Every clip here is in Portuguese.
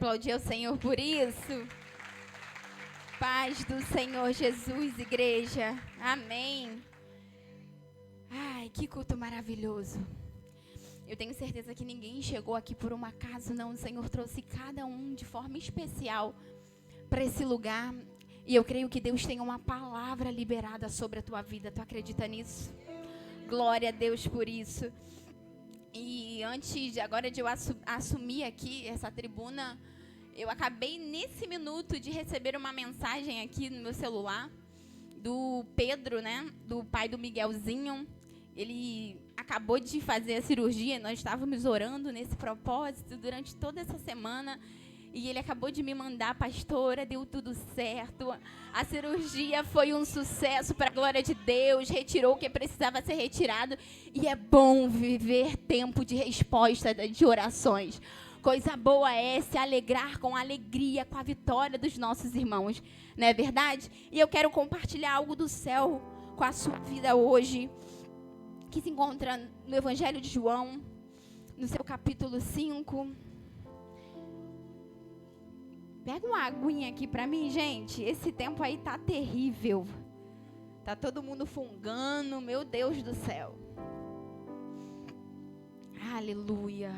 Aplaudir ao Senhor por isso. Paz do Senhor Jesus, igreja. Amém. Ai, que culto maravilhoso. Eu tenho certeza que ninguém chegou aqui por um acaso, não. O Senhor trouxe cada um de forma especial para esse lugar. E eu creio que Deus tem uma palavra liberada sobre a tua vida. Tu acredita nisso? Glória a Deus por isso. E antes agora de eu assumir aqui essa tribuna, eu acabei nesse minuto de receber uma mensagem aqui no meu celular do Pedro, né? Do pai do Miguelzinho. Ele acabou de fazer a cirurgia, nós estávamos orando nesse propósito durante toda essa semana. E ele acabou de me mandar, pastora, deu tudo certo. A cirurgia foi um sucesso para a glória de Deus, retirou o que precisava ser retirado. E é bom viver tempo de resposta de orações. Coisa boa é se alegrar com a alegria, com a vitória dos nossos irmãos. Não é verdade? E eu quero compartilhar algo do céu com a sua vida hoje, que se encontra no Evangelho de João, no seu capítulo 5. Pega uma aguinha aqui para mim, gente. Esse tempo aí tá terrível. Tá todo mundo fungando, meu Deus do céu. Aleluia.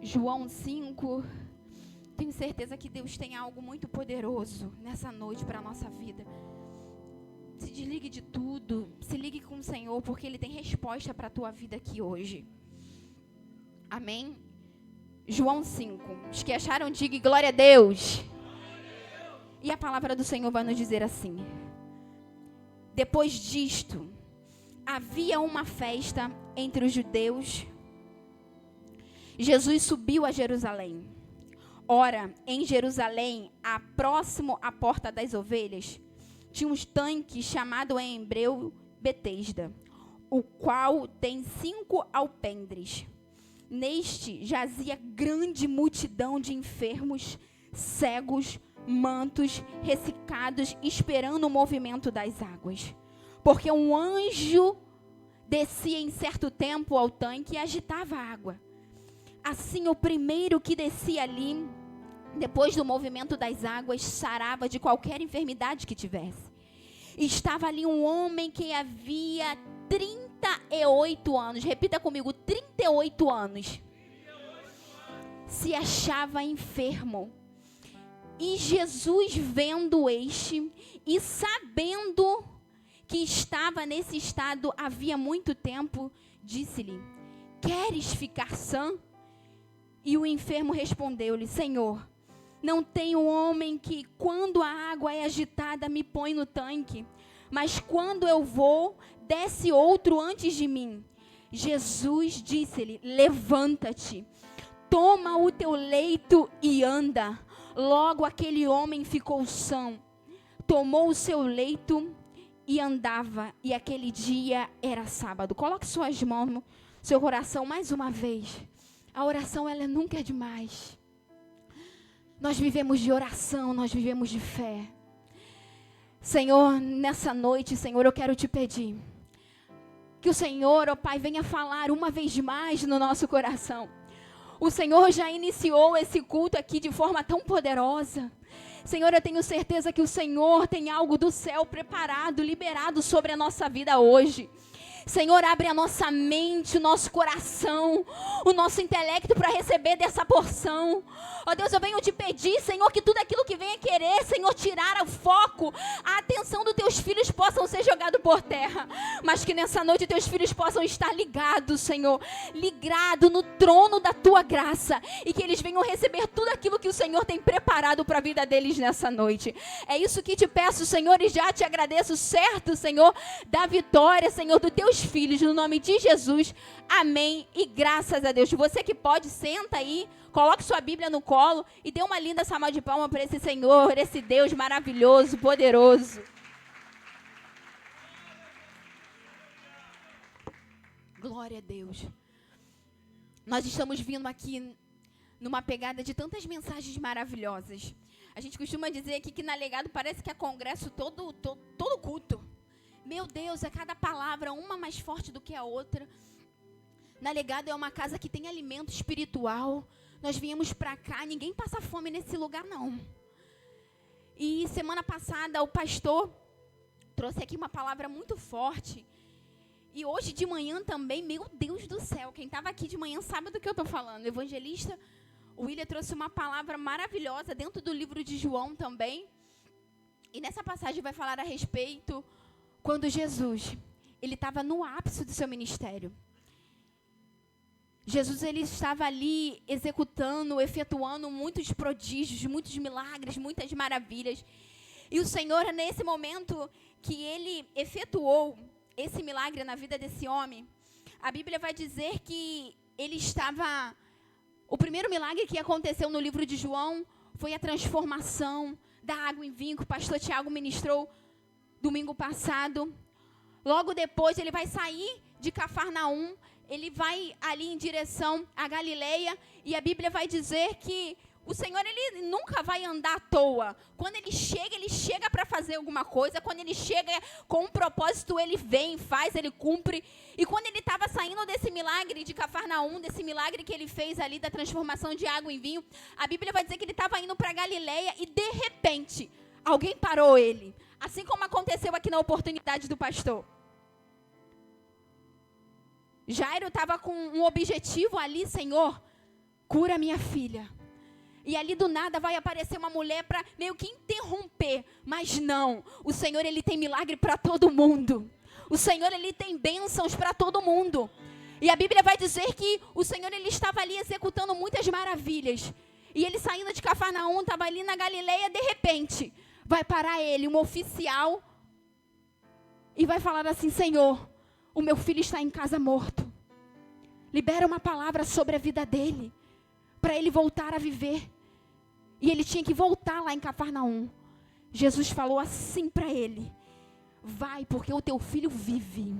João 5. Tenho certeza que Deus tem algo muito poderoso nessa noite para a nossa vida. Se desligue de tudo. Se ligue com o Senhor, porque Ele tem resposta para a tua vida aqui hoje. Amém? João 5. Os que acharam, diga glória a Deus. E a palavra do Senhor vai nos dizer assim: depois disto, havia uma festa entre os judeus. Jesus subiu a Jerusalém. Ora, em Jerusalém, próximo à porta das ovelhas, tinha um tanque chamado em hebreu Betesda, o qual tem 5 alpendres. Neste jazia grande multidão de enfermos, cegos, mantos, ressecados, esperando o movimento das águas. Porque um anjo descia em certo tempo ao tanque e agitava a água. Assim, o primeiro que descia ali, depois do movimento das águas, sarava de qualquer enfermidade que tivesse. E estava ali um homem que havia 38 anos, repita comigo, 38 anos, se achava enfermo. E Jesus, vendo este e sabendo que estava nesse estado havia muito tempo, disse-lhe: queres ficar sã? E o enfermo respondeu-lhe: Senhor, não tenho homem que, quando a água é agitada, me põe no tanque, mas quando eu vou, desce outro antes de mim. Jesus disse-lhe: levanta-te, toma o teu leito e anda. Logo aquele homem ficou são, tomou o seu leito e andava. E aquele dia era sábado. Coloque suas mãos no seu coração mais uma vez. A oração, ela nunca é demais. Nós vivemos de oração, nós vivemos de fé. Senhor, nessa noite, Senhor, eu quero te pedir que o Senhor, ó Pai, venha falar uma vez mais no nosso coração. O Senhor já iniciou esse culto aqui de forma tão poderosa. Senhor, eu tenho certeza que o Senhor tem algo do céu preparado, liberado sobre a nossa vida hoje. Senhor, abre a nossa mente, o nosso coração, o nosso intelecto para receber dessa porção. Ó Deus, eu venho te pedir, Senhor, que tudo aquilo que venha querer, Senhor, tirar o foco, a atenção dos teus filhos possam ser jogados por terra. Mas que nessa noite teus filhos possam estar ligados, Senhor, ligados no trono da tua graça. E que eles venham receber tudo aquilo que o Senhor tem preparado para a vida deles nessa noite. É isso que te peço, Senhor, e já te agradeço, certo, Senhor, da vitória, Senhor, dos teus filhos, no nome de Jesus, amém, e graças a Deus. Você que pode, senta aí, coloque sua Bíblia no colo e dê uma linda salva de palmas para esse Senhor, esse Deus maravilhoso, poderoso. Glória a Deus. Nós estamos vindo aqui numa pegada de tantas mensagens maravilhosas. A gente costuma dizer aqui que na Legado parece que é congresso todo culto. Meu Deus, é cada palavra, uma mais forte do que a outra. Na Legado é uma casa que tem alimento espiritual. nós viemos para cá, ninguém passa fome nesse lugar não. E semana passada o pastor trouxe aqui uma palavra muito forte. E hoje de manhã também, meu Deus do céu, quem estava aqui de manhã sabe do que eu estou falando. O evangelista, o William trouxe uma palavra maravilhosa dentro do livro de João também. E nessa passagem vai falar a respeito quando Jesus, ele estava no ápice do seu ministério. Jesus, ele estava ali executando, efetuando muitos prodígios, muitos milagres, muitas maravilhas. E o Senhor, nesse momento que ele efetuou esse milagre na vida desse homem, a Bíblia vai dizer que ele estava... O primeiro milagre que aconteceu no livro de João foi a transformação da água em vinho, que o pastor Tiago ministrou domingo passado. Logo depois, ele vai sair de Cafarnaum, ele vai ali em direção à Galileia, e a Bíblia vai dizer que o Senhor, ele nunca vai andar à toa. Quando ele chega para fazer alguma coisa. Quando ele chega com um propósito, ele vem, faz, ele cumpre. E quando ele estava saindo desse milagre de Cafarnaum, desse milagre que ele fez ali, da transformação de água em vinho, a Bíblia vai dizer que ele estava indo para Galileia e, de repente, alguém parou ele. Assim como aconteceu aqui na oportunidade do pastor. Jairo estava com um objetivo ali, Senhor, cura minha filha. E ali do nada vai aparecer uma mulher para meio que interromper. Mas não, o Senhor, ele tem milagre para todo mundo. O Senhor, ele tem bênçãos para todo mundo. E a Bíblia vai dizer que o Senhor, ele estava ali executando muitas maravilhas. E ele saindo de Cafarnaum, estava ali na Galileia, de repente, vai parar ele, um oficial, e vai falar assim: Senhor, o meu filho está em casa morto. Libera uma palavra sobre a vida dele, para ele voltar a viver. E ele tinha que voltar lá em Cafarnaum. Jesus falou assim para ele: vai, porque o teu filho vive.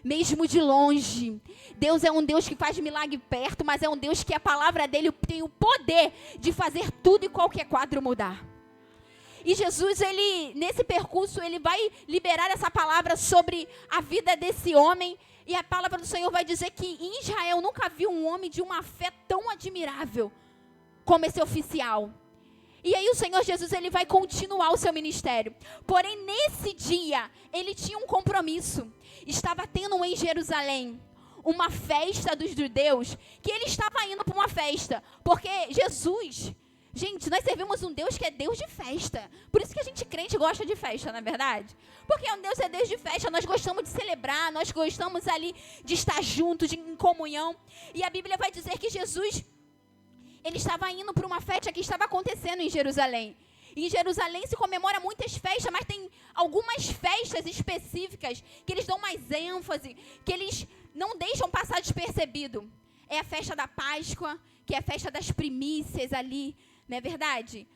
Mesmo de longe. Deus é um Deus que faz milagre perto, mas é um Deus que a palavra dele tem o poder de fazer tudo e qualquer quadro mudar. E Jesus, ele, nesse percurso, ele vai liberar essa palavra sobre a vida desse homem. E a palavra do Senhor vai dizer que em Israel nunca viu um homem de uma fé tão admirável como esse oficial. E aí o Senhor Jesus, ele vai continuar o seu ministério. Porém, nesse dia, ele tinha um compromisso. Estava tendo em Jerusalém uma festa dos judeus, que ele estava indo para uma festa. Porque Jesus... Gente, nós servimos um Deus que é Deus de festa. Por isso que a gente crente gosta de festa, não é verdade? Porque um Deus é Deus de festa, nós gostamos de celebrar, nós gostamos ali de estar juntos, em comunhão. E a Bíblia vai dizer que Jesus, ele estava indo para uma festa que estava acontecendo em Jerusalém. E em Jerusalém se comemora muitas festas, mas tem algumas festas específicas que eles dão mais ênfase, que eles não deixam passar despercebido. É a festa da Páscoa, que é a festa das primícias ali, não é verdade?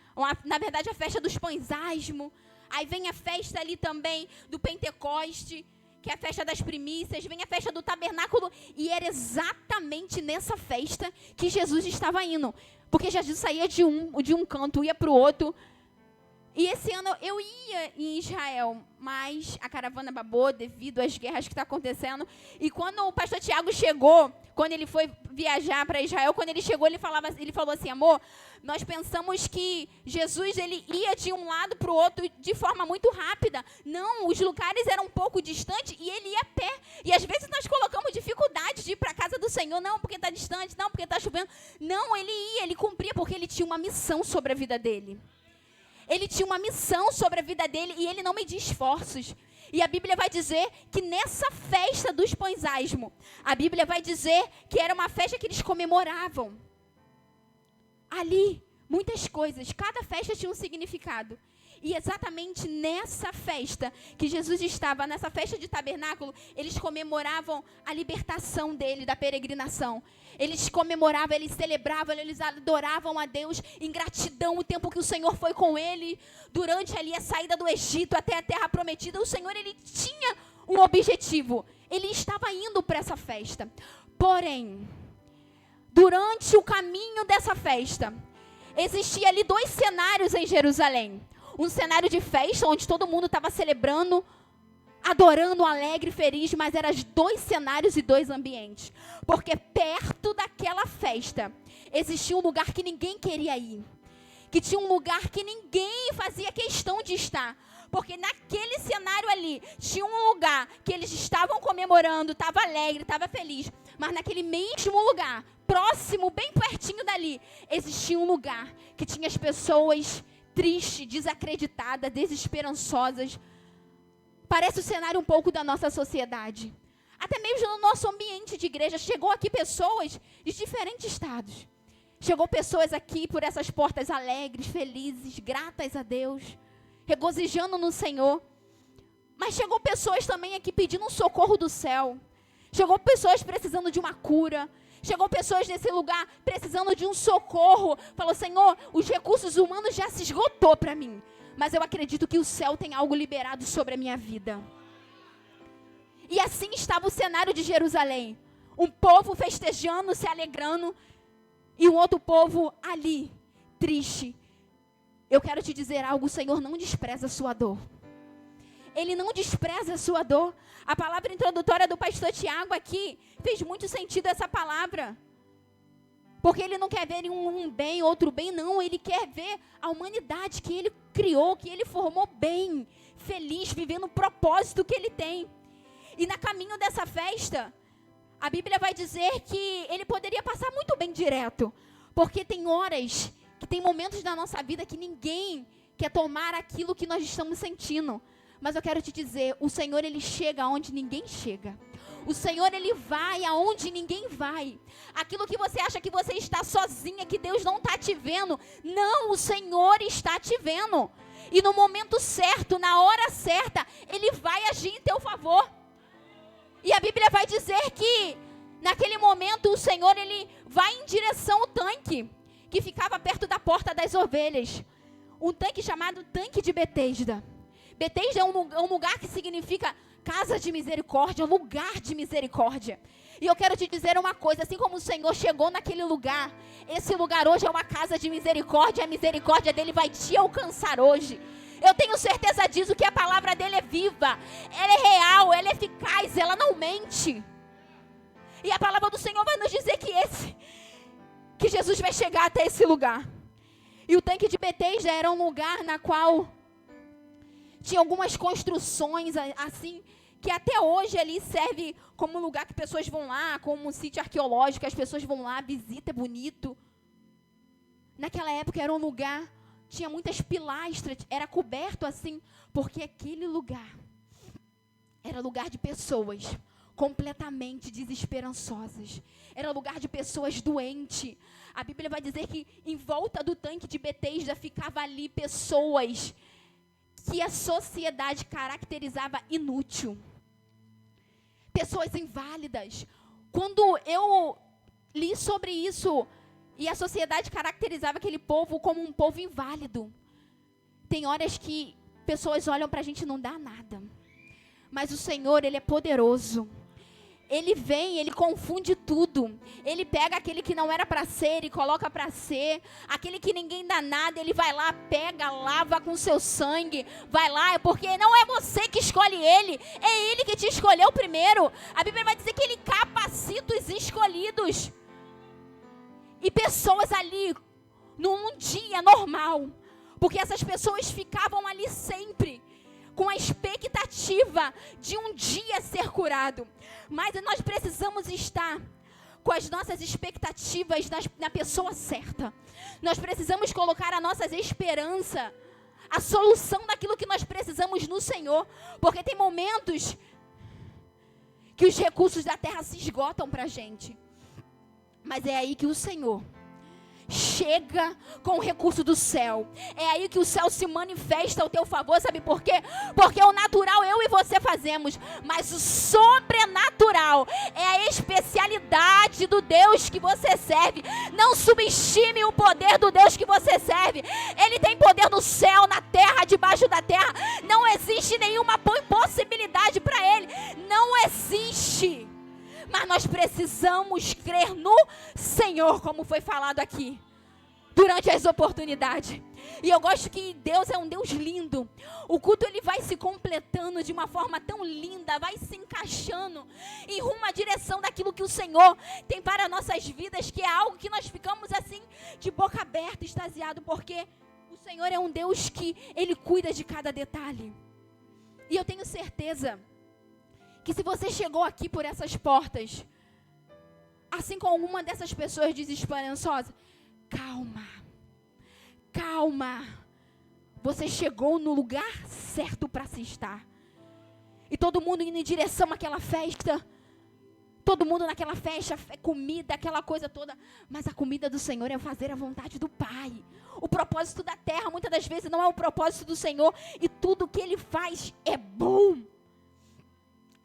Na verdade, a festa dos pães asmos. Aí vem a festa ali também do Pentecoste, que é a festa das primícias. Vem a festa do tabernáculo. E era exatamente nessa festa que Jesus estava indo. Porque Jesus saía de um canto, ia para o outro. E esse ano eu ia em Israel, mas a caravana babou devido às guerras que estão acontecendo. E quando o pastor Tiago chegou, quando ele foi viajar para Israel, quando ele chegou, ele falou assim: amor, nós pensamos que Jesus, ele ia de um lado para o outro de forma muito rápida. Não, os lugares eram um pouco distantes e ele ia a pé. E às vezes nós colocamos dificuldade de ir para a casa do Senhor. Não, porque está distante, não, porque está chovendo. Não, ele ia, ele cumpria, porque ele tinha uma missão sobre a vida dele. Ele tinha uma missão sobre a vida dele e ele não media esforços. E a Bíblia vai dizer que nessa festa dos pães asmos, a Bíblia vai dizer que era uma festa que eles comemoravam. Ali, muitas coisas, cada festa tinha um significado. E exatamente nessa festa que Jesus estava, nessa festa de tabernáculo, eles comemoravam a libertação dele da peregrinação. Eles comemoravam, eles celebravam, eles adoravam a Deus em gratidão o tempo que o Senhor foi com ele. Durante ali a saída do Egito até a terra prometida, o Senhor, ele tinha um objetivo. Ele estava indo para essa festa. Porém, durante o caminho dessa festa, existia ali 2 cenários em Jerusalém. Um cenário de festa, onde todo mundo estava celebrando adorando, alegre, feliz, mas eram 2 cenários e 2 ambientes. Porque perto daquela festa, existia um lugar que ninguém queria ir. Que tinha um lugar que ninguém fazia questão de estar. Porque naquele cenário ali, tinha um lugar que eles estavam comemorando, estava alegre, estava feliz. Mas naquele mesmo lugar, próximo, bem pertinho dali, existia um lugar que tinha as pessoas tristes, desacreditadas, desesperançosas. Parece o cenário um pouco da nossa sociedade. Até mesmo no nosso ambiente de igreja, chegou aqui pessoas de diferentes estados. Chegou pessoas aqui por essas portas alegres, felizes, gratas a Deus, regozijando no Senhor. Mas chegou pessoas também aqui pedindo um socorro do céu. Chegou pessoas precisando de uma cura. Chegou pessoas nesse lugar precisando de um socorro. Falou, Senhor, os recursos humanos já se esgotou para mim. Mas eu acredito que o céu tem algo liberado sobre a minha vida. E assim estava o cenário de Jerusalém. Um povo festejando, se alegrando. E um outro povo ali, triste. Eu quero te dizer algo, o Senhor não despreza a sua dor. Ele não despreza a sua dor. A palavra introdutória do pastor Tiago aqui fez muito sentido essa palavra. Porque ele não quer ver um bem, outro bem, não. Ele quer ver a humanidade que ele criou, que ele formou bem, feliz, vivendo o propósito que ele tem. E no caminho dessa festa, a Bíblia vai dizer que ele poderia passar muito bem direto. Porque tem horas, que tem momentos da nossa vida que ninguém quer tomar aquilo que nós estamos sentindo. Mas eu quero te dizer, o Senhor, Ele chega aonde ninguém chega. O Senhor, Ele vai aonde ninguém vai. Aquilo que você acha que você está sozinha, que Deus não está te vendo. Não, o Senhor está te vendo. E no momento certo, na hora certa, Ele vai agir em teu favor. E a Bíblia vai dizer que, naquele momento, o Senhor, Ele vai em direção ao tanque, que ficava perto da porta das ovelhas. Um tanque chamado Tanque de Betesda. Betesda é um lugar que significa casa de misericórdia, lugar de misericórdia. E eu quero te dizer uma coisa, assim como o Senhor chegou naquele lugar, esse lugar hoje é uma casa de misericórdia, a misericórdia dele vai te alcançar hoje. Eu tenho certeza disso, que a palavra dele é viva, ela é real, ela é eficaz, ela não mente. E a palavra do Senhor vai nos dizer que Jesus vai chegar até esse lugar. E o tanque de Betesda era um lugar na qual tinha algumas construções assim, que até hoje ali serve como um lugar que pessoas vão lá, como um sítio arqueológico, as pessoas vão lá, visita, é bonito. Naquela época era um lugar, tinha muitas pilastras, era coberto assim, porque aquele lugar era lugar de pessoas completamente desesperançosas. Era lugar de pessoas doentes. A Bíblia vai dizer que em volta do tanque de Betesda ficava ali pessoas que a sociedade caracterizava inútil. Pessoas inválidas. Quando eu li sobre isso, e a sociedade caracterizava aquele povo como um povo inválido. Tem horas que pessoas olham para a gente e não dá nada. Mas o Senhor, Ele é poderoso. Ele vem, Ele confunde tudo. Ele pega aquele que não era para ser e coloca para ser. Aquele que ninguém dá nada, Ele vai lá, pega, lava com seu sangue. Vai lá, porque não é você que escolhe Ele. É Ele que te escolheu primeiro. A Bíblia vai dizer que Ele capacita os escolhidos. E pessoas ali, num dia normal. Porque essas pessoas ficavam ali sempre com a expectativa de um dia ser curado. Mas nós precisamos estar com as nossas expectativas na pessoa certa. Nós precisamos colocar a nossa esperança, a solução daquilo que nós precisamos no Senhor. Porque tem momentos que os recursos da terra se esgotam para a gente. Mas é aí que o Senhor chega com o recurso do céu. É aí que o céu se manifesta ao teu favor. Sabe por quê? Porque o natural eu e você fazemos, mas o sobrenatural é a especialidade do Deus que você serve. Não subestime o poder do Deus que você serve. Ele tem poder no céu, na terra, debaixo da terra. Não existe nenhuma impossibilidade para Ele. Não existe. Mas nós precisamos crer no Senhor, como foi falado aqui. durante as oportunidades. E eu gosto que Deus é um Deus lindo. O culto ele vai se completando de uma forma tão linda, vai se encaixando em rumo à direção daquilo que o Senhor tem para nossas vidas, que é algo que nós ficamos assim de boca aberta, extasiado, porque o Senhor é um Deus que ele cuida de cada detalhe. E eu tenho certeza que se você chegou aqui por essas portas, assim como alguma dessas pessoas desesperançosas, calma, calma, você chegou no lugar certo para se estar. E todo mundo indo em direção àquela festa, todo mundo naquela festa, comida, aquela coisa toda, mas a comida do Senhor é fazer a vontade do Pai. O propósito da terra muitas das vezes não é o propósito do Senhor, e tudo que Ele faz é bom.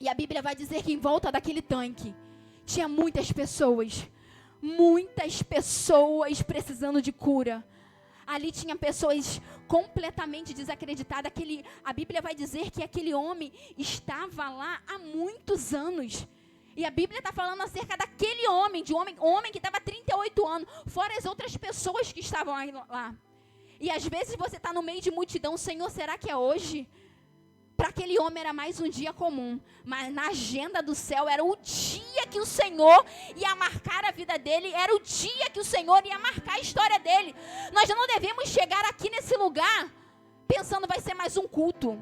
E a Bíblia vai dizer que em volta daquele tanque tinha muitas pessoas precisando de cura. Ali tinha pessoas completamente desacreditadas. A Bíblia vai dizer que aquele homem estava lá há muitos anos. E a Bíblia está falando acerca daquele homem, homem que estava há 38 anos, fora as outras pessoas que estavam lá. E às vezes você está no meio de multidão, Senhor, será que é hoje? Para aquele homem era mais um dia comum, mas na agenda do céu era o dia que o Senhor ia marcar a vida dele, era o dia que o Senhor ia marcar a história dele. Nós não devemos chegar aqui nesse lugar pensando vai ser mais um culto.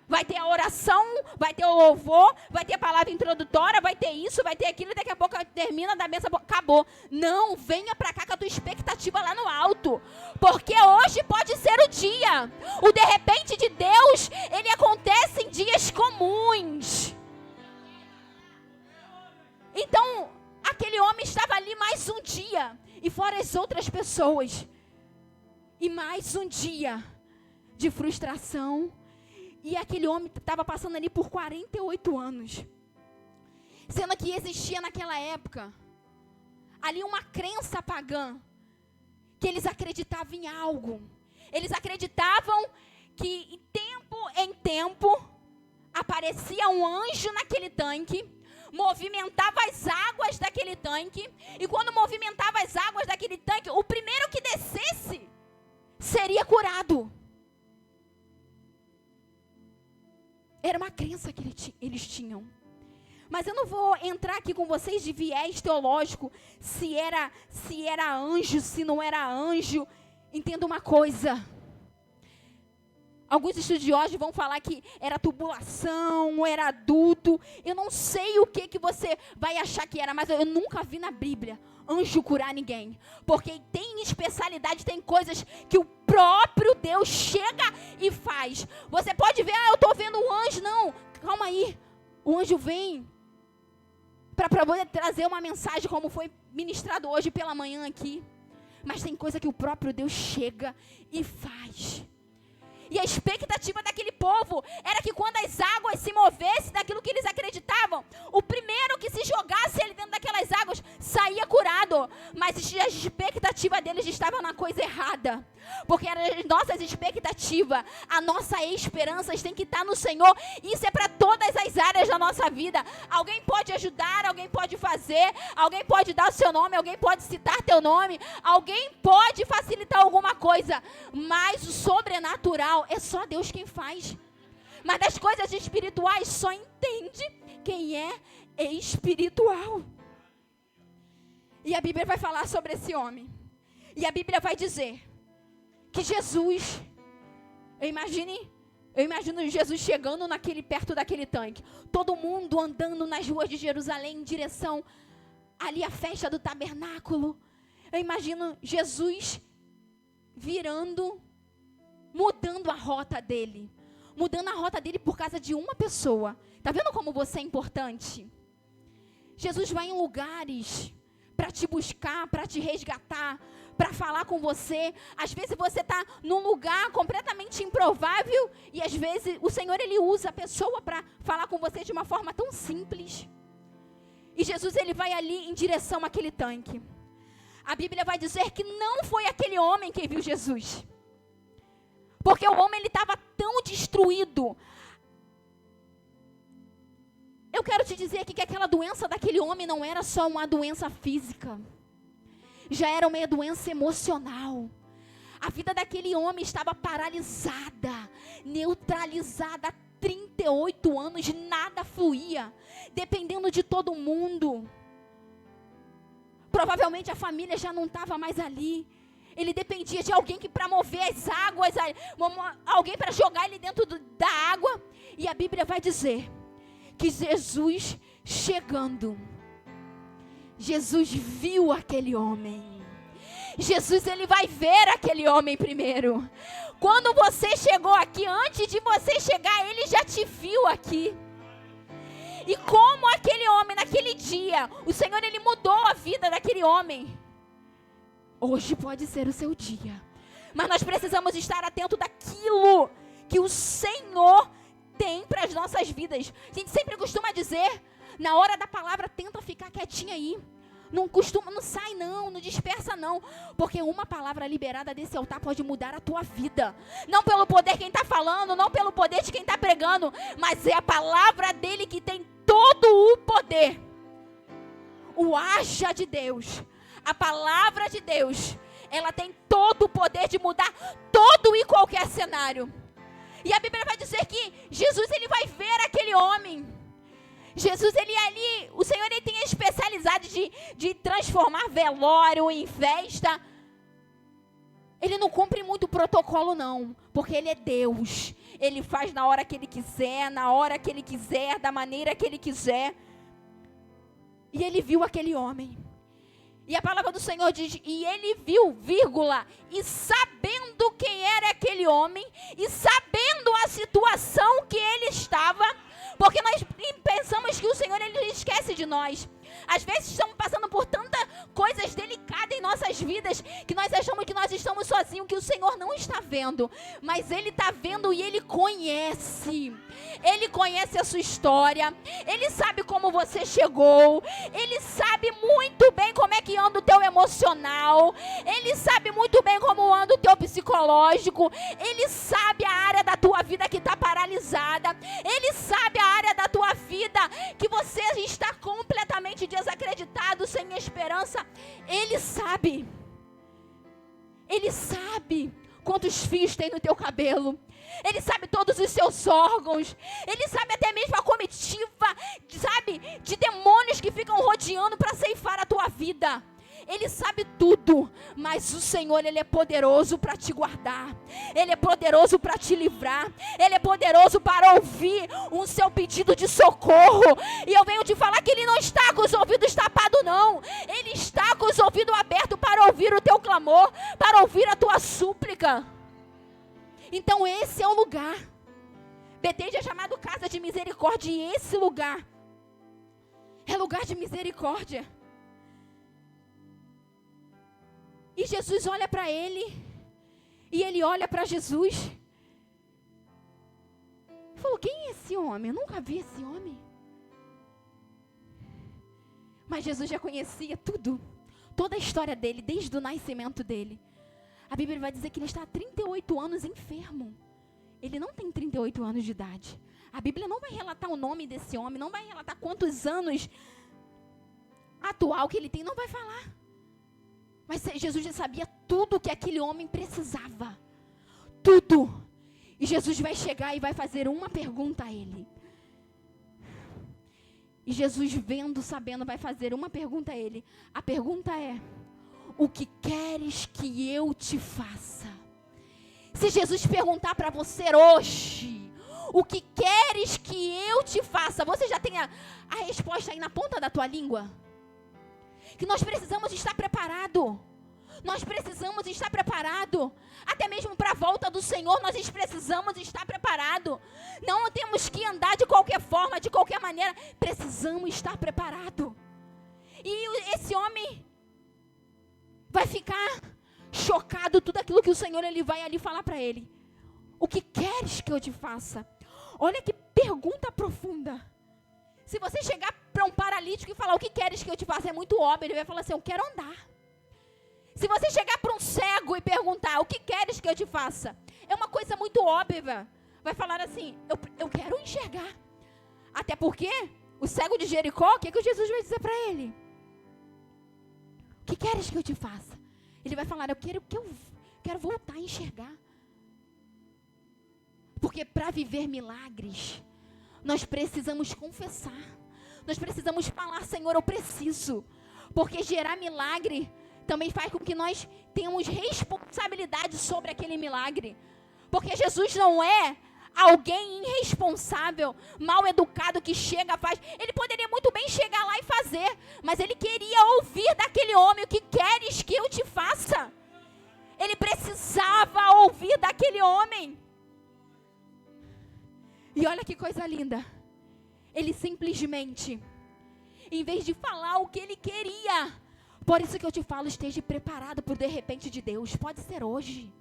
Vai ter a oração, vai ter o louvor, vai ter a palavra introdutória, vai ter isso, vai ter aquilo, e daqui a pouco termina da mesa, acabou. Não, venha pra cá com a tua expectativa lá no alto, porque hoje pode ser o dia. O de repente de Deus, ele acontece em dias comuns. Então, aquele homem estava ali mais um dia, e fora as outras pessoas, e mais um dia de frustração. E aquele homem estava passando ali por 48 anos. Sendo que existia naquela época ali uma crença pagã, que eles acreditavam em algo. Eles acreditavam que em tempo aparecia um anjo naquele tanque, movimentava as águas daquele tanque, e quando movimentava as águas daquele tanque, o primeiro que descesse seria curado. Era uma crença que eles tinham. Mas eu não vou entrar aqui com vocês de viés teológico, se era anjo, se não era anjo. Entenda uma coisa. Alguns estudiosos vão falar que era tubulação, era adulto. Eu não sei o que você vai achar que era, mas eu nunca vi na Bíblia anjo curar ninguém. Porque tem especialidade, tem coisas que o próprio Deus chega e faz. Você pode ver, eu estou vendo um anjo. Não, calma aí. O anjo vem para poder trazer uma mensagem, como foi ministrado hoje pela manhã aqui. Mas tem coisa que o próprio Deus chega e faz. E a expectativa daquele povo era que quando as águas se movessem daquilo que eles acreditavam, o primeiro que se jogasse ali dentro daquelas águas saía curado. Mas a expectativa deles estava na coisa errada. Porque eram as nossas expectativas, a nossa esperança tem que estar no Senhor. Isso é para todas as áreas da nossa vida. Alguém pode ajudar, alguém pode fazer, alguém pode dar o seu nome, alguém pode citar teu nome, alguém pode facilitar alguma coisa. Mas o sobrenatural é só Deus quem faz. Mas das coisas espirituais só entende quem é espiritual. E a Bíblia vai falar sobre esse homem. E a Bíblia vai dizer que Jesus, eu imagino Jesus chegando perto daquele tanque. Todo mundo andando nas ruas de Jerusalém em direção ali à festa do tabernáculo. Eu imagino Jesus virando, mudando a rota dele. Mudando a rota dele por causa de uma pessoa. Tá vendo como você é importante? Jesus vai em lugares para te buscar, para te resgatar, para falar com você. Às vezes você está num lugar completamente improvável e às vezes o Senhor ele usa a pessoa para falar com você de uma forma tão simples. E Jesus ele vai ali em direção àquele tanque. A Bíblia vai dizer que não foi aquele homem que viu Jesus. Porque o homem ele estava tão destruído. Eu quero te dizer aqui que aquela doença daquele homem não era só uma doença física. já era uma doença emocional. A vida daquele homem estava paralisada, neutralizada há 38 anos, nada fluía, dependendo de todo mundo. Provavelmente a família já não estava mais ali. Ele dependia de alguém que para mover as águas, alguém para jogar ele dentro da água. E a Bíblia vai dizer que Jesus chegando, Jesus viu aquele homem. Jesus, ele vai ver aquele homem primeiro. Quando você chegou aqui, antes de você chegar, ele já te viu aqui. E como aquele homem, naquele dia, o Senhor, ele mudou a vida daquele homem. Hoje pode ser o seu dia. Mas nós precisamos estar atentos daquilo que o Senhor tem para as nossas vidas. A gente sempre costuma dizer, na hora da palavra, tenta ficar quietinha aí. Não sai não dispersa não, porque uma palavra liberada desse altar pode mudar a tua vida, não pelo poder de quem está falando, não pelo poder de quem está pregando, mas é a palavra dele que tem todo o poder. O haja de Deus, a palavra de Deus, ela tem todo o poder de mudar todo e qualquer cenário. E a Bíblia vai dizer que Jesus, ele vai ver aquele homem. Jesus, ele ali, o Senhor, ele tem a especialidade de transformar velório em festa. Ele não cumpre muito protocolo não, porque ele é Deus. Ele faz na hora que ele quiser, na hora que ele quiser, da maneira que ele quiser. E ele viu aquele homem. E a palavra do Senhor diz, e ele viu, vírgula, e sabendo quem era aquele homem, e sabendo a situação que ele estava, porque nós pensamos que o Senhor, ele esquece de nós. Às vezes estamos passando por tantas coisas delicadas em nossas vidas, que nós achamos que nós estamos sozinhos, que o Senhor não está vendo. Mas Ele está vendo e Ele conhece. Ele conhece a sua história. Ele sabe como você chegou. Ele sabe muito bem como é que anda o teu emocional. Ele sabe muito bem como anda o teu psicológico. Ele sabe a área da tua vida que está paralisada. Ele sabe a área da tua vida que você está completamente desacreditado, sem esperança. Ele sabe. Ele sabe quantos fios tem no teu cabelo. Ele sabe todos os seus órgãos. Ele sabe até mesmo a comitiva, sabe, de demônios que ficam rodeando para ceifar a tua vida. Ele sabe tudo, mas o Senhor, Ele é poderoso para te guardar. Ele é poderoso para te livrar. Ele é poderoso para ouvir o seu pedido de socorro. E eu venho te falar que Ele não está com os ouvidos tapados não. Ele está com os ouvidos abertos para ouvir o teu clamor, para ouvir a tua súplica. Então esse é o lugar. Betesda é chamado casa de misericórdia, e esse lugar é lugar de misericórdia. E Jesus olha para ele, e ele olha para Jesus. Ele falou, quem é esse homem? Eu nunca vi esse homem. Mas Jesus já conhecia tudo, toda a história dele, desde o nascimento dele. A Bíblia vai dizer que ele está há 38 anos enfermo. Ele não tem 38 anos de idade. A Bíblia não vai relatar o nome desse homem, não vai relatar quantos anos atual que ele tem, não vai falar. Mas Jesus já sabia tudo que aquele homem precisava. Tudo. E Jesus vai chegar e vai fazer uma pergunta a ele. E Jesus, vendo, sabendo, vai fazer uma pergunta a ele. A pergunta é: o que queres que eu te faça? Se Jesus perguntar para você hoje, o que queres que eu te faça? Você já tem a resposta aí na ponta da tua língua? Que nós precisamos estar preparados. Nós precisamos estar preparados. Até mesmo para a volta do Senhor, nós precisamos estar preparados. Não temos que andar de qualquer forma, de qualquer maneira. Precisamos estar preparados. E esse homem vai ficar chocado, tudo aquilo que o Senhor, Ele vai ali falar para ele. O que queres que eu te faça? Olha que pergunta profunda. Se você chegar para um paralítico e falar, o que queres que eu te faça? É muito óbvio, ele vai falar assim, eu quero andar. Se você chegar para um cego e perguntar, o que queres que eu te faça? É uma coisa muito óbvia. Vai falar assim, eu quero enxergar. Até porque, o cego de Jericó, o que Jesus vai dizer para ele? O que queres que eu te faça? Ele vai falar, eu quero voltar a enxergar. Porque para viver milagres, nós precisamos confessar. Nós precisamos falar, Senhor, eu preciso. Porque gerar milagre também faz com que nós tenhamos responsabilidade sobre aquele milagre. Porque Jesus não é alguém irresponsável, mal educado que chega, faz. Ele poderia muito bem chegar lá e fazer, mas ele queria ouvir daquele homem, o que queres que eu te faça? Ele precisava ouvir daquele homem. E olha que coisa linda. Ele simplesmente, em vez de falar o que ele queria, por isso que eu te falo, esteja preparado para o de repente de Deus. Pode ser hoje.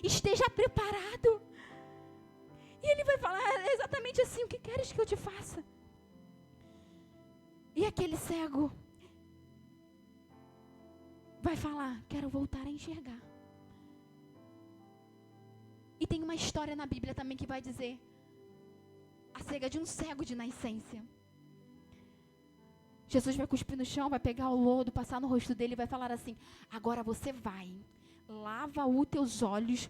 Esteja preparado. E ele vai falar exatamente assim, o que queres que eu te faça? E aquele cego vai falar, quero voltar a enxergar. E tem uma história na Bíblia também que vai dizer, a cega de um cego de nascença. Jesus vai cuspir no chão, vai pegar o lodo, passar no rosto dele e vai falar assim, agora você vai, lava os teus olhos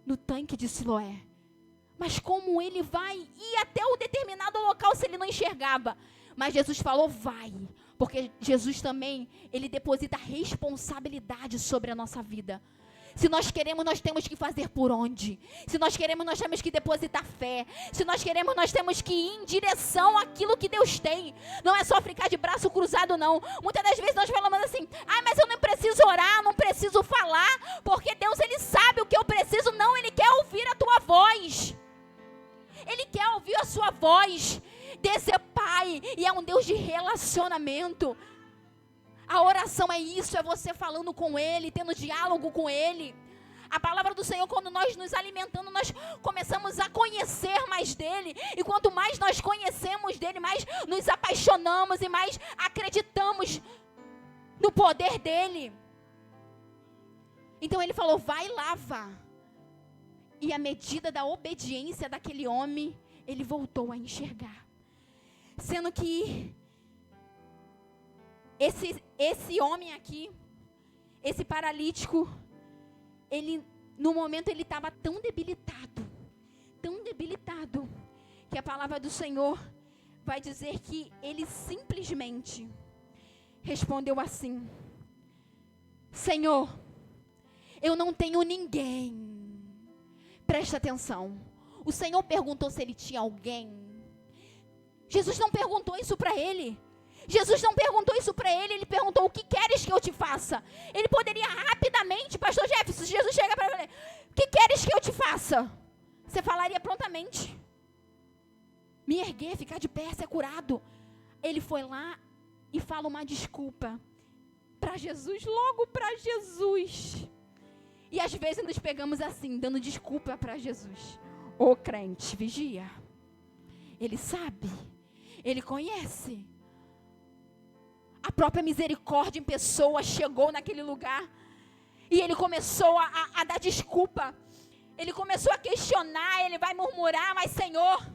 no tanque de Siloé. Mas como ele vai ir até um determinado local se ele não enxergava? Mas Jesus falou, vai. Porque Jesus também, ele deposita responsabilidade sobre a nossa vida. Se nós queremos, nós temos que fazer por onde? Se nós queremos, nós temos que depositar fé. Se nós queremos, nós temos que ir em direção àquilo que Deus tem. Não é só ficar de braço cruzado, não. Muitas das vezes nós falamos assim, mas eu não preciso orar, não preciso falar, porque Deus, ele sabe o que eu preciso. Não, ele quer ouvir a tua voz. Ele quer ouvir a sua voz. Deus é Pai e é um Deus de relacionamento. A oração é isso, é você falando com Ele, tendo diálogo com Ele. A palavra do Senhor, quando nós nos alimentamos, nós começamos a conhecer mais dEle. E quanto mais nós conhecemos dEle, mais nos apaixonamos e mais acreditamos no poder dEle. Então Ele falou, vai e lava. E à medida da obediência daquele homem, ele voltou a enxergar. Sendo que esse homem aqui, esse paralítico, ele, no momento ele estava tão debilitado, que a palavra do Senhor vai dizer que ele simplesmente respondeu assim, Senhor, eu não tenho ninguém. Presta atenção. O Senhor perguntou se ele tinha alguém. Jesus não perguntou isso para ele. Jesus não perguntou isso para ele. Ele perguntou, o que queres que eu te faça? Ele poderia rapidamente, pastor Jefferson, se Jesus chega para ele, o que queres que eu te faça? Você falaria prontamente. Me erguer, ficar de pé, ser curado. Ele foi lá e fala uma desculpa para Jesus, logo para Jesus. E às vezes nos pegamos assim, dando desculpa para Jesus. Ô crente, vigia. Ele sabe, ele conhece. A própria misericórdia em pessoa chegou naquele lugar. E ele começou a dar desculpa. Ele começou a questionar, ele vai murmurar, mas Senhor,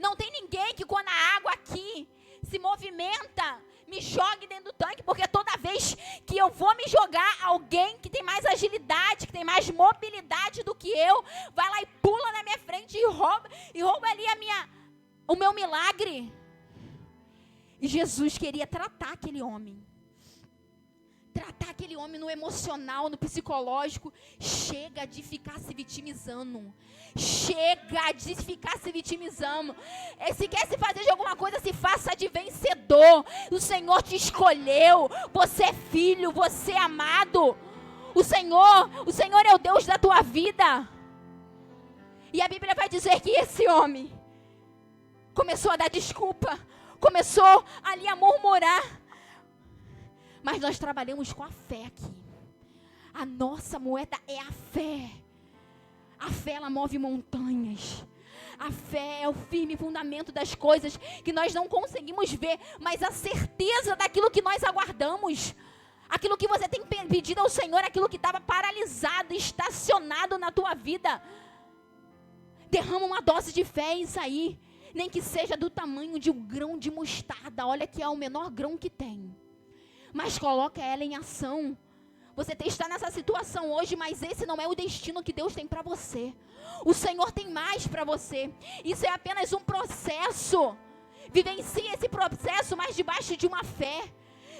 não tem ninguém que quando a água aqui se movimenta, me jogue dentro do tanque, porque toda vez que eu vou me jogar, alguém que tem mais agilidade, que tem mais mobilidade do que eu, vai lá e pula na minha frente e rouba ali o meu milagre. E Jesus queria tratar aquele homem no emocional, no psicológico. Chega de ficar se vitimizando. Se quer se fazer de alguma coisa, se faça de vencedor. O Senhor te escolheu. Você é filho, você é amado. O Senhor é o Deus da tua vida. E a Bíblia vai dizer que esse homem começou a dar desculpa. Começou ali a murmurar. Mas nós trabalhamos com a fé aqui. A nossa moeda é a fé. A fé, ela move montanhas. A fé é o firme fundamento das coisas que nós não conseguimos ver, mas a certeza daquilo que nós aguardamos. Aquilo que você tem pedido ao Senhor, aquilo que estava paralisado, estacionado na tua vida. Derrama uma dose de fé em isso aí. Nem que seja do tamanho de um grão de mostarda. Olha que é o menor grão que tem. mas coloca ela em ação. Você está nessa situação hoje, mas esse não é o destino que Deus tem para você. O Senhor tem mais para você. Isso é apenas um processo. Vivencie esse processo, mas debaixo de uma fé,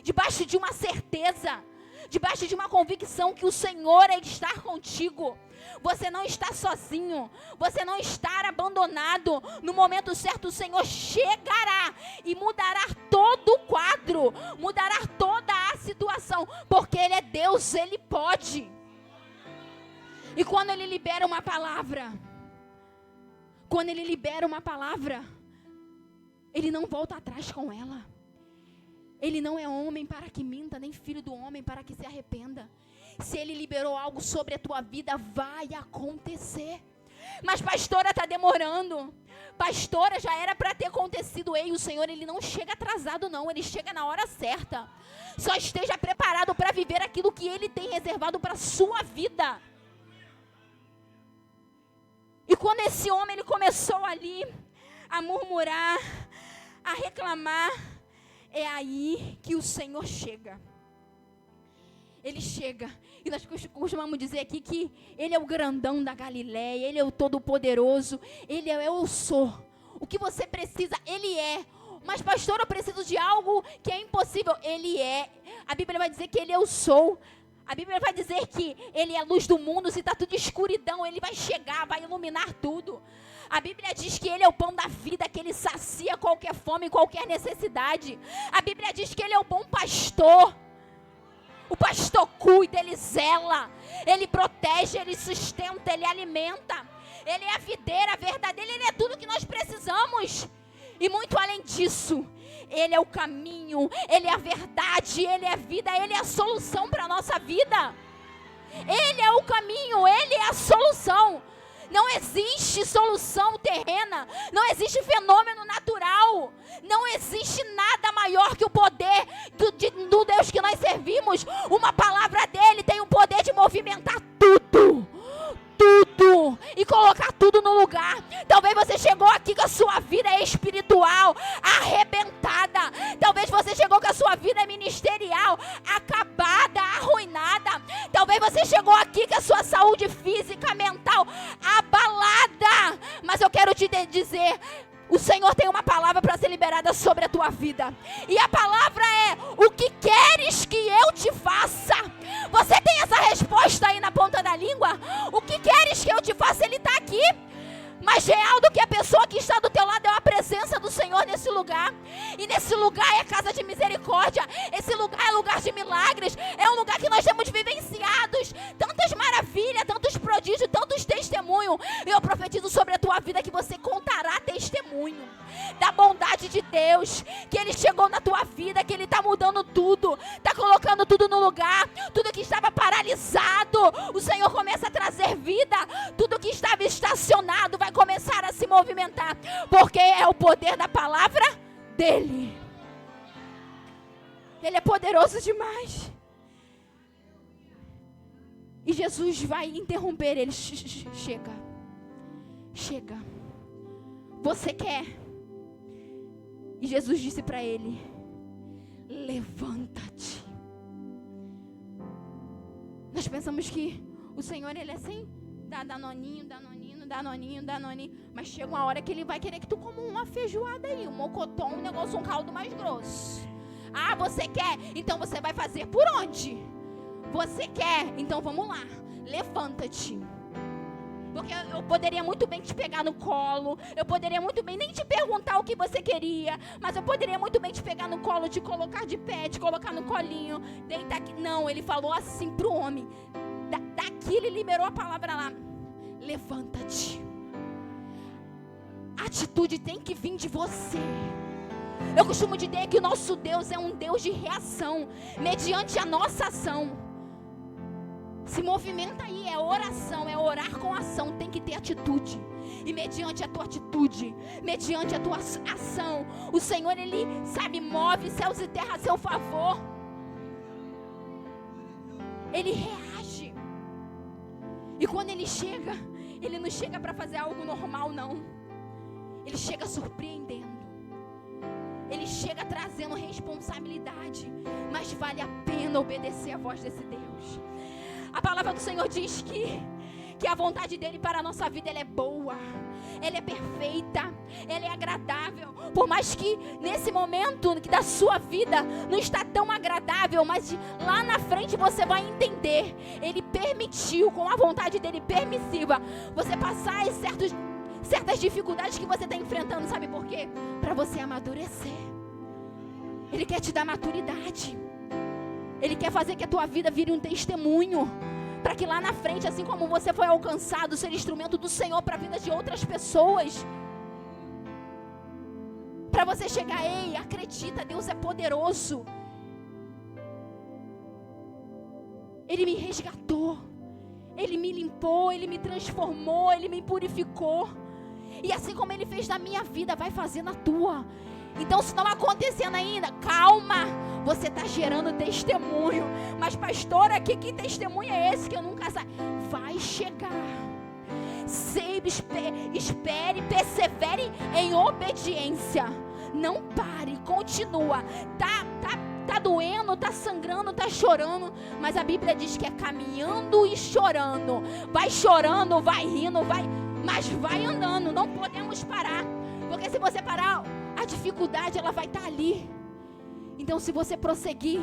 debaixo de uma certeza, debaixo de uma convicção que o Senhor é de estar contigo. Você não está sozinho, você não está abandonado. No momento certo o Senhor chegará e mudará todo o quadro, mudará toda a situação, porque Ele é Deus, Ele pode. E quando Ele libera uma palavra, Ele não volta atrás com ela. Ele não é homem para que minta, nem filho do homem para que se arrependa. Se Ele liberou algo sobre a tua vida, vai acontecer. Mas pastora, está demorando. Pastora, já era para ter acontecido. Ei, o Senhor, Ele não chega atrasado não, Ele chega na hora certa. Só esteja preparado para viver aquilo que Ele tem reservado para a sua vida. E quando esse homem ele começou ali a murmurar, a reclamar, é aí que o Senhor chega. Ele chega, e nós costumamos dizer aqui que Ele é o grandão da Galileia, Ele é o todo-poderoso, Ele é eu sou. O que você precisa, Ele é. Mas pastor, eu preciso de algo que é impossível. Ele é. A Bíblia vai dizer que Ele eu sou. A Bíblia vai dizer que Ele é a luz do mundo. Se está tudo escuridão, Ele vai chegar, vai iluminar tudo. A Bíblia diz que Ele é o pão da vida, que Ele sacia qualquer fome, qualquer necessidade. A Bíblia diz que Ele é o bom pastor. O pastor cuida, Ele zela, Ele protege, Ele sustenta, Ele alimenta. Ele é a videira verdadeira, Ele é tudo que nós precisamos. E muito além disso, Ele é o caminho, Ele é a verdade, Ele é a vida, Ele é a solução para a nossa vida. Ele é o caminho, Ele é a solução. Não existe solução terrena, não existe fenômeno natural, não existe nada maior que o poder do Deus que nós servimos. Uma palavra dele tem o poder de movimentar tudo e colocar tudo no lugar. Talvez você chegou aqui com a sua vida espiritual arrebentada, talvez você chegou com a sua vida ministerial acabada, arruinada, talvez você chegou aqui com a sua saúde física, mental abalada, mas eu quero te dizer, o Senhor tem uma palavra para ser liberada sobre a tua vida. E a palavra é: o que queres que eu te faça? Você tem essa resposta aí na ponta da língua? O que queres que eu te faça? Ele está aqui. Mais real do que a pessoa que está do teu lado é a presença do Senhor nesse lugar. E nesse lugar é casa de misericórdia. Esse lugar é lugar de milagres. É um lugar que nós temos vivenciados tantas maravilhas, tantos prodígios, tantos testemunhos. E eu profetizo sobre a tua vida que você contará testemunho da bondade de Deus, que Ele chegou na tua vida, que Ele está mudando tudo, está colocando tudo no lugar. Tudo que estava paralisado, o Senhor começa a trazer vida. Tudo que estava estacionado vai começar a se movimentar, porque é o poder da palavra dele. Ele é poderoso demais. E Jesus vai interromper ele. Chega. Você quer? E Jesus disse para ele: levanta-te. Nós pensamos que o Senhor, Ele é assim, dá danoninho. Mas chega uma hora que Ele vai querer que tu coma uma feijoada aí, um mocotó, um negócio, um caldo mais grosso. Ah, você quer? Então você vai fazer por onde? Você quer? Então vamos lá, levanta-te. Porque eu poderia muito bem te pegar no colo, eu poderia muito bem nem te perguntar o que você queria, mas eu poderia muito bem te pegar no colo, te colocar de pé, te colocar no colinho, deitar aqui. Não, Ele falou assim para o homem. Daqui Ele liberou a palavra lá: levanta-te. A atitude tem que vir de você. Eu costumo dizer que o nosso Deus é um Deus de reação, mediante a nossa ação. Se movimenta aí, é oração, é orar com ação, tem que ter atitude. E mediante a tua atitude, mediante a tua ação, o Senhor, Ele, sabe, move céus e terra a seu favor. Ele reage. E quando Ele chega, Ele não chega para fazer algo normal, não. Ele chega surpreendendo. ele chega trazendo responsabilidade, mas vale a pena obedecer a voz desse Deus. A palavra do Senhor diz que a vontade dele para a nossa vida, ela é boa, ela é perfeita, ela é agradável. Por mais que nesse momento que da sua vida não está tão agradável, mas lá na frente você vai entender. Ele permitiu, com a vontade dele permissiva, você passar certas dificuldades que você está enfrentando. Sabe por quê? Para você amadurecer. Ele quer te dar maturidade. Ele quer fazer que a tua vida vire um testemunho, para que lá na frente, assim como você foi alcançado, ser instrumento do Senhor para a vida de outras pessoas. Para você chegar, ei, acredita, Deus é poderoso. Ele me resgatou, Ele me limpou, Ele me transformou, Ele me purificou. E assim como Ele fez na minha vida, vai fazer na tua. Então, se não acontecendo ainda, calma, você está gerando testemunho. Mas pastora, que testemunho é esse que eu nunca sei? Vai chegar. Espere, persevere em obediência. Não pare, continua. Tá doendo, tá sangrando, tá chorando, mas a Bíblia diz que é caminhando e chorando. Vai chorando, vai rindo, mas vai andando. Não podemos parar, porque se você parar, a dificuldade ela vai estar ali. Então, se você prosseguir,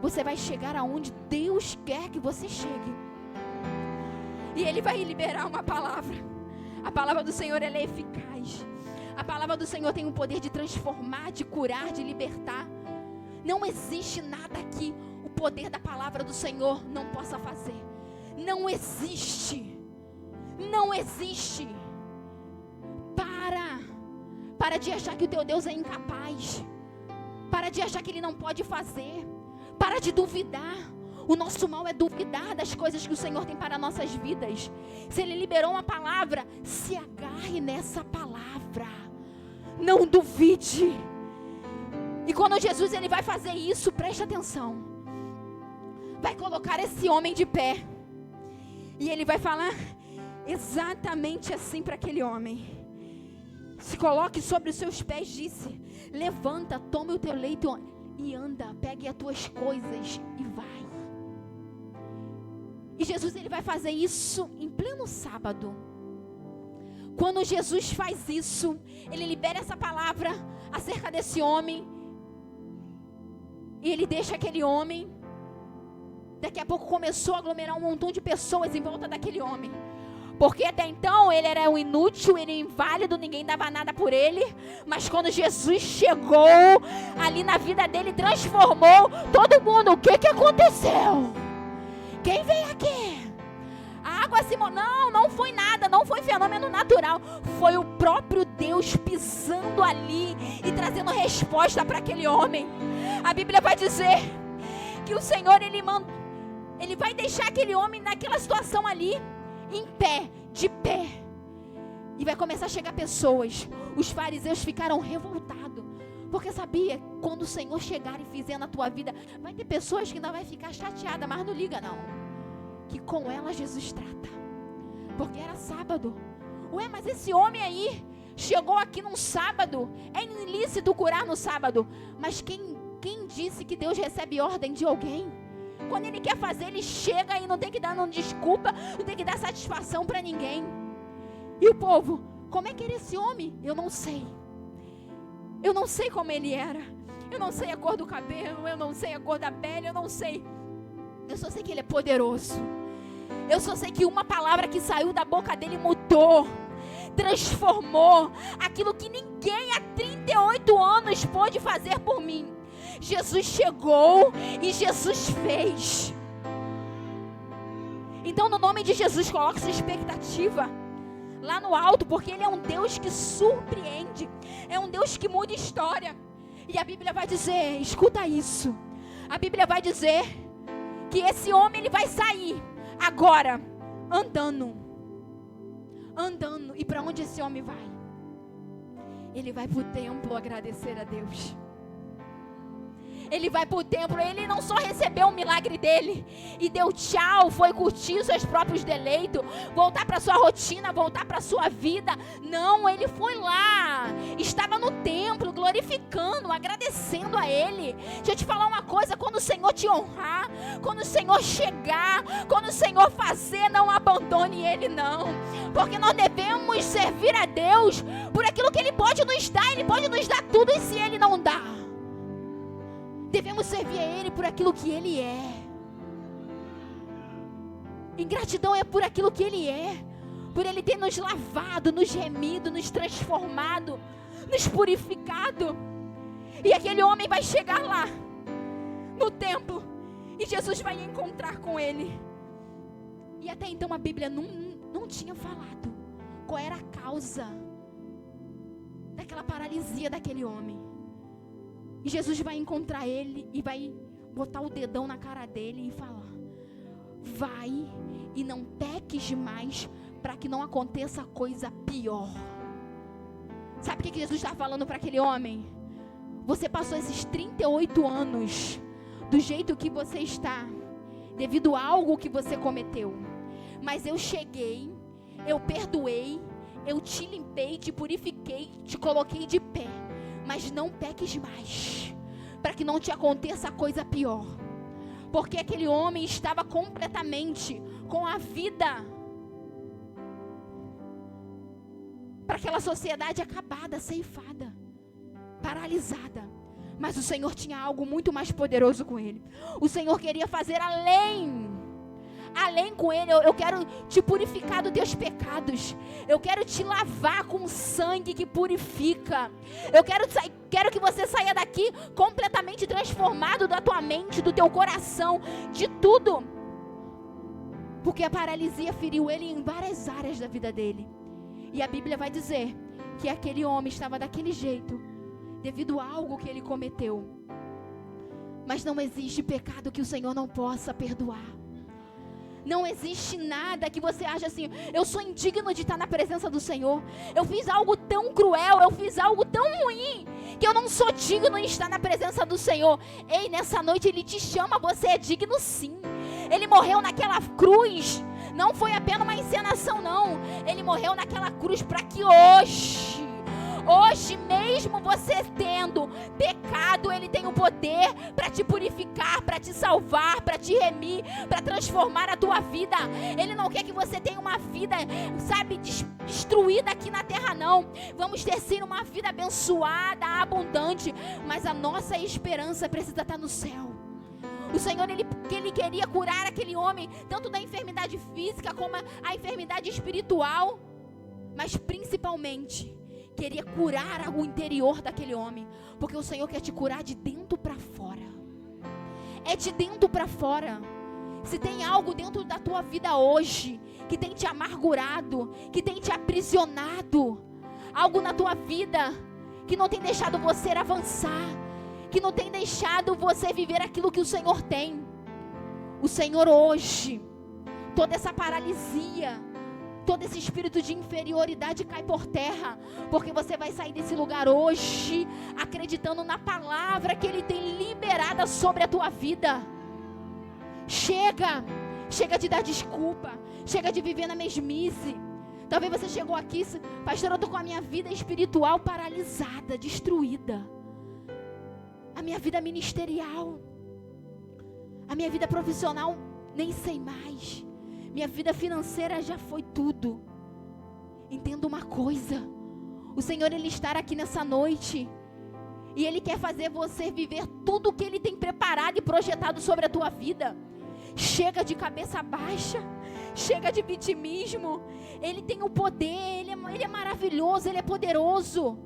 você vai chegar aonde Deus quer que você chegue. E Ele vai liberar uma palavra. A palavra do Senhor, ela é eficaz. A palavra do Senhor tem o poder de transformar, de curar, de libertar. Não existe nada que o poder da palavra do Senhor não possa fazer. Não existe. Não existe. Para de achar que o teu Deus é incapaz. Para de achar que Ele não pode fazer. Para de duvidar. O nosso mal é duvidar das coisas que o Senhor tem para nossas vidas. Se Ele liberou uma palavra, se agarre nessa palavra. Não duvide. E quando Jesus ele vai fazer isso, preste atenção. Vai colocar esse homem de pé. E Ele vai falar exatamente assim para aquele homem. Se coloque sobre os seus pés, disse. Levanta, tome o teu leito e anda. Pegue as tuas coisas e vai. E Jesus ele vai fazer isso em pleno sábado. Quando Jesus faz isso, Ele libera essa palavra acerca desse homem. E Ele deixa aquele homem. Daqui a pouco começou a aglomerar um montão de pessoas em volta daquele homem. Porque até então ele era um inútil, ele era inválido, ninguém dava nada por ele. Mas quando Jesus chegou ali na vida dele, transformou todo mundo. O que aconteceu? Quem veio aqui? A água se... Não foi nada, não foi fenômeno natural. Foi o próprio Deus pisando ali e trazendo resposta para aquele homem. A Bíblia vai dizer que o Senhor, Ele vai deixar aquele homem naquela situação ali, em pé, de pé. E vai começar a chegar pessoas. Os fariseus ficaram revoltados. Porque sabia, quando o Senhor chegar e fizer na tua vida, vai ter pessoas que ainda vai ficar chateada, mas não liga não. Que com ela Jesus trata. Porque era sábado. Ué, mas esse homem aí chegou aqui num sábado. É ilícito curar no sábado. Mas quem disse que Deus recebe ordem de alguém? Quando Ele quer fazer, Ele chega e não tem que dar desculpa, não tem que dar satisfação para ninguém. E o povo, como é que era esse homem? Eu não sei. Eu não sei como ele era. Eu não sei a cor do cabelo, eu não sei a cor da pele, eu não sei. Eu só sei que Ele é poderoso. Eu só sei que uma palavra que saiu da boca dele mudou, transformou aquilo que ninguém há 38 anos pôde fazer por mim. Jesus chegou e Jesus fez. Então, no nome de Jesus, coloque sua expectativa lá no alto, porque Ele é um Deus que surpreende, é um Deus que muda história. E a Bíblia vai dizer, escuta isso, a Bíblia vai dizer que esse homem ele vai sair agora andando. E para onde esse homem vai? Ele vai para o templo agradecer a Deus. Ele vai para o templo, ele não só recebeu o milagre dele e deu tchau, foi curtir seus próprios deleitos, voltar para sua rotina, voltar para sua vida. Não, ele foi lá, estava no templo, glorificando, agradecendo a ele. Deixa eu te falar uma coisa, quando o Senhor te honrar, quando o Senhor chegar, quando o Senhor fazer, não abandone ele não, porque nós devemos servir a Deus por aquilo que ele pode nos dar. Ele pode nos dar tudo, e se ele não dá, devemos servir a ele por aquilo que ele é. Ingratidão é por aquilo que ele é, por ele ter nos lavado, nos remido, nos transformado, nos purificado. E aquele homem vai chegar lá no templo e Jesus vai encontrar com ele. E até então a Bíblia não tinha falado qual era a causa daquela paralisia daquele homem. E Jesus vai encontrar ele e vai botar o dedão na cara dele e falar: vai e não peques mais, para que não aconteça coisa pior. Sabe o que Jesus está falando para aquele homem? Você passou esses 38 anos do jeito que você está, devido a algo que você cometeu. Mas eu cheguei, eu perdoei, eu te limpei, te purifiquei, te coloquei de pé. Mas não peques mais, para que não te aconteça coisa pior. Porque aquele homem estava completamente com a vida para aquela sociedade acabada, ceifada, paralisada. Mas o Senhor tinha algo muito mais poderoso com ele. O Senhor queria fazer além com ele. Eu quero te purificar dos teus pecados. Eu quero te lavar com sangue que purifica. Eu quero que você saia daqui completamente transformado, da tua mente, do teu coração, de tudo. Porque a paralisia feriu ele em várias áreas da vida dele. E a Bíblia vai dizer que aquele homem estava daquele jeito devido a algo que ele cometeu. Mas não existe pecado que o Senhor não possa perdoar. Não existe nada que você acha assim: eu sou indigno de estar na presença do Senhor. Eu fiz algo tão cruel, eu fiz algo tão ruim, que eu não sou digno de estar na presença do Senhor. Ei, nessa noite Ele te chama, você é digno sim. Ele morreu naquela cruz, não foi apenas uma encenação não. Ele morreu naquela cruz para que hoje mesmo você tendo pecado, Ele tem o poder para te purificar, para te salvar, para te remir, para transformar a tua vida. Ele não quer que você tenha uma vida, sabe, destruída aqui na terra não. Vamos ter sim uma vida abençoada, abundante, mas a nossa esperança precisa estar no céu. O Senhor, Ele queria curar aquele homem, tanto da enfermidade física como a enfermidade espiritual, mas principalmente queria curar o interior daquele homem, porque o Senhor quer te curar de dentro para fora. É de dentro para fora. Se tem algo dentro da tua vida hoje que tem te amargurado, que tem te aprisionado, algo na tua vida que não tem deixado você avançar, que não tem deixado você viver aquilo que o Senhor tem, o Senhor hoje, toda essa paralisia, todo esse espírito de inferioridade cai por terra, porque você vai sair desse lugar hoje acreditando na palavra que Ele tem liberada sobre a tua vida. Chega de dar desculpa, chega de viver na mesmice. Talvez você chegou aqui: pastor, eu estou com a minha vida espiritual paralisada, destruída, a minha vida ministerial, a minha vida profissional, nem sei mais. Minha vida financeira já foi tudo. Entenda uma coisa: o Senhor, Ele está aqui nessa noite e Ele quer fazer você viver tudo o que Ele tem preparado e projetado sobre a tua vida. Chega de cabeça baixa, chega de vitimismo. Ele tem o poder, Ele é maravilhoso, Ele é poderoso.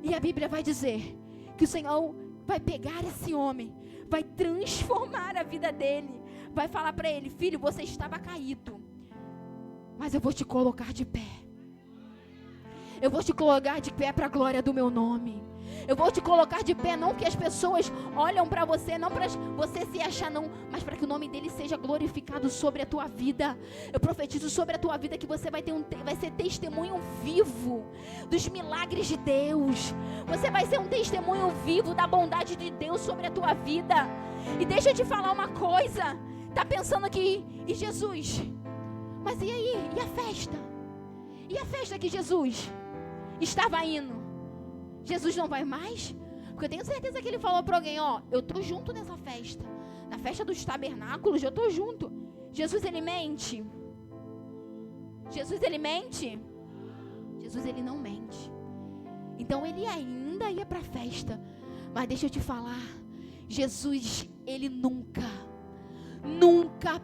E a Bíblia vai dizer que o Senhor vai pegar esse homem, vai transformar a vida dele, vai falar para ele: filho, você estava caído, mas eu vou te colocar de pé. Eu vou te colocar de pé para a glória do meu nome. Eu vou te colocar de pé, não que as pessoas olham para você, não para você se achar não, mas para que o nome dele seja glorificado sobre a tua vida. Eu profetizo sobre a tua vida que você vai ser testemunho vivo dos milagres de Deus. Você vai ser um testemunho vivo da bondade de Deus sobre a tua vida. E deixa eu te falar uma coisa. Tá pensando que, e Jesus? Mas e aí? E a festa? E a festa que Jesus estava indo? Jesus não vai mais? Porque eu tenho certeza que ele falou para alguém, ó, eu tô junto nessa festa. Na festa dos tabernáculos, eu tô junto. Jesus, ele mente? Jesus, ele mente? Jesus, ele não mente. Então, ele ainda ia para a festa. Mas deixa eu te falar, Jesus, ele nunca,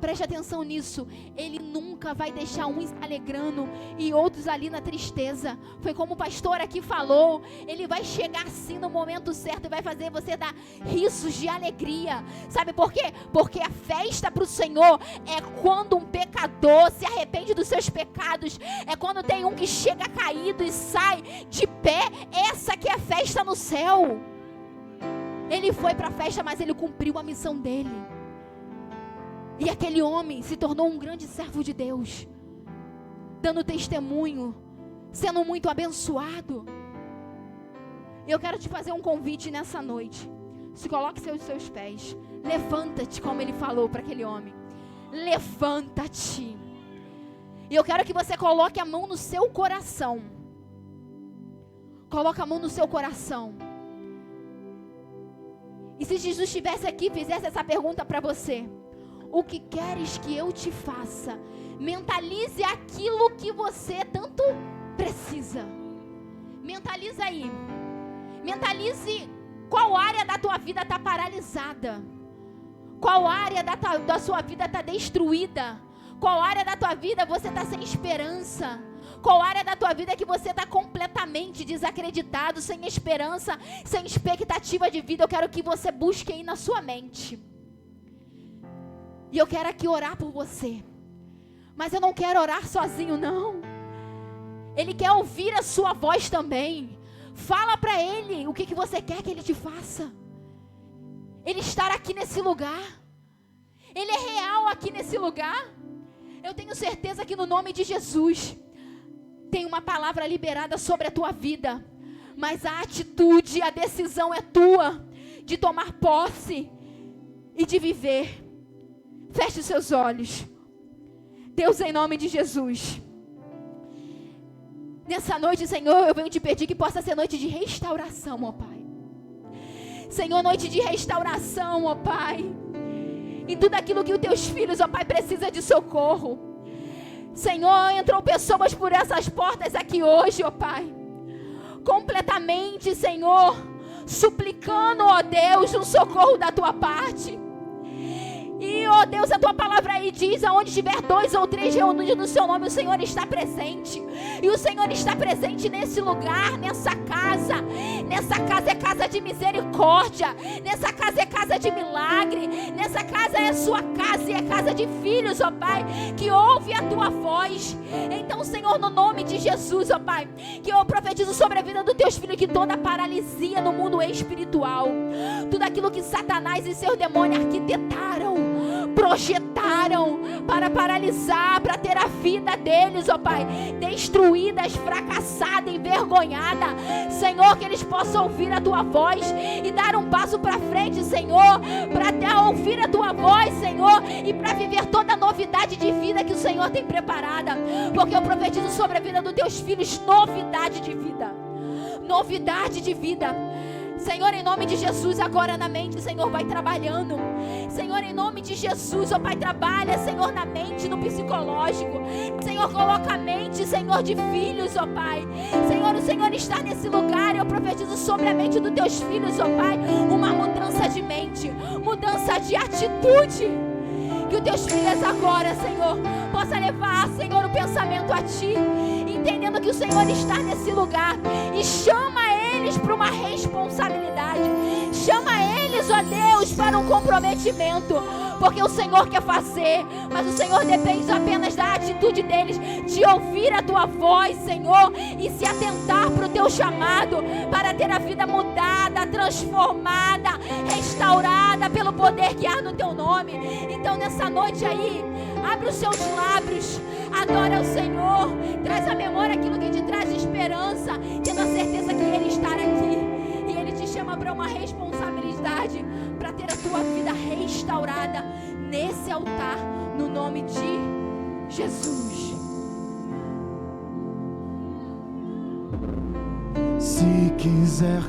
preste atenção nisso, ele nunca vai deixar uns alegrando e outros ali na tristeza. Foi como o pastor aqui falou, ele vai chegar assim no momento certo e vai fazer você dar risos de alegria. Sabe por quê? Porque a festa para o Senhor é quando um pecador se arrepende dos seus pecados, é quando tem um que chega caído e sai de pé. Essa que é a festa no céu. Ele foi para a festa, mas ele cumpriu a missão dele. E aquele homem se tornou um grande servo de Deus, dando testemunho, sendo muito abençoado. E eu quero te fazer um convite nessa noite. Se coloque seus seus pés. Levanta-te, como ele falou para aquele homem. Levanta-te. E eu quero que você coloque a mão no seu coração. Coloque a mão no seu coração. E se Jesus estivesse aqui e fizesse essa pergunta para você: o que queres que eu te faça? Mentalize aquilo que você tanto precisa. Mentaliza aí. Mentalize qual área da tua vida está paralisada. Qual área da sua vida está destruída. Qual área da tua vida você está sem esperança. Qual área da tua vida que você está completamente desacreditado, sem esperança, sem expectativa de vida. Eu quero que você busque aí na sua mente. E eu quero aqui orar por você. Mas eu não quero orar sozinho, não. Ele quer ouvir a sua voz também. Fala para ele o que você quer que ele te faça. Ele está aqui nesse lugar. Ele é real aqui nesse lugar. Eu tenho certeza que no nome de Jesus tem uma palavra liberada sobre a tua vida. Mas a atitude, a decisão é tua de tomar posse e de viver. Feche os seus olhos. Deus, em nome de Jesus, nessa noite, Senhor, eu venho te pedir que possa ser noite de restauração, ó Pai. Senhor, noite de restauração, ó Pai, em tudo aquilo que os teus filhos, ó Pai, precisam de socorro. Senhor, entrou pessoas por essas portas aqui hoje, ó Pai, completamente, Senhor, suplicando, ó Deus, um socorro da tua parte. E, ó Deus, a tua palavra aí diz: aonde tiver 2 ou 3 reunidos no seu nome, o Senhor está presente. E o Senhor está presente nesse lugar, nessa casa. Nessa casa é casa de misericórdia. Nessa casa é casa de milagre. Nessa casa é sua casa e é casa de filhos, ó Pai, que ouve a tua voz. Então, Senhor, no nome de Jesus, ó Pai, que eu profetizo sobre a vida dos teus filhos, que toda paralisia no mundo espiritual, tudo aquilo que Satanás e seus demônios arquitetaram, projetaram para paralisar, para ter a vida deles, ó Pai, destruída, fracassada, envergonhada, Senhor, que eles possam ouvir a tua voz e dar um passo para frente, Senhor, para ouvir a tua voz, Senhor, e para viver toda a novidade de vida que o Senhor tem preparada, porque eu profetizo sobre a vida dos teus filhos novidade de vida, novidade de vida. Senhor, em nome de Jesus, agora na mente, Senhor, vai trabalhando. Senhor, em nome de Jesus, ó Pai, trabalha, Senhor, na mente, no psicológico. Senhor, coloca a mente, Senhor, de filhos, ó Pai. Senhor, o Senhor está nesse lugar. Eu profetizo sobre a mente dos teus filhos, ó Pai, uma mudança de mente, mudança de atitude. Que os teus filhos agora, Senhor, possa levar, Senhor, o pensamento a Ti, entendendo que o Senhor está nesse lugar e chama eles para uma responsabilidade. Chama eles eles, ó Deus, para um comprometimento, porque o Senhor quer fazer, mas o Senhor depende apenas da atitude deles, de ouvir a tua voz, Senhor, e se atentar para o teu chamado, para ter a vida mudada, transformada, restaurada pelo poder que há no teu nome. Então nessa noite aí, abre os seus lábios, adora o Senhor, traz à memória aquilo que te traz esperança, tendo a certeza que Ele está aqui, e Ele te chama para uma responsabilidade, para ter a tua vida restaurada nesse altar, no nome de Jesus. Se quiser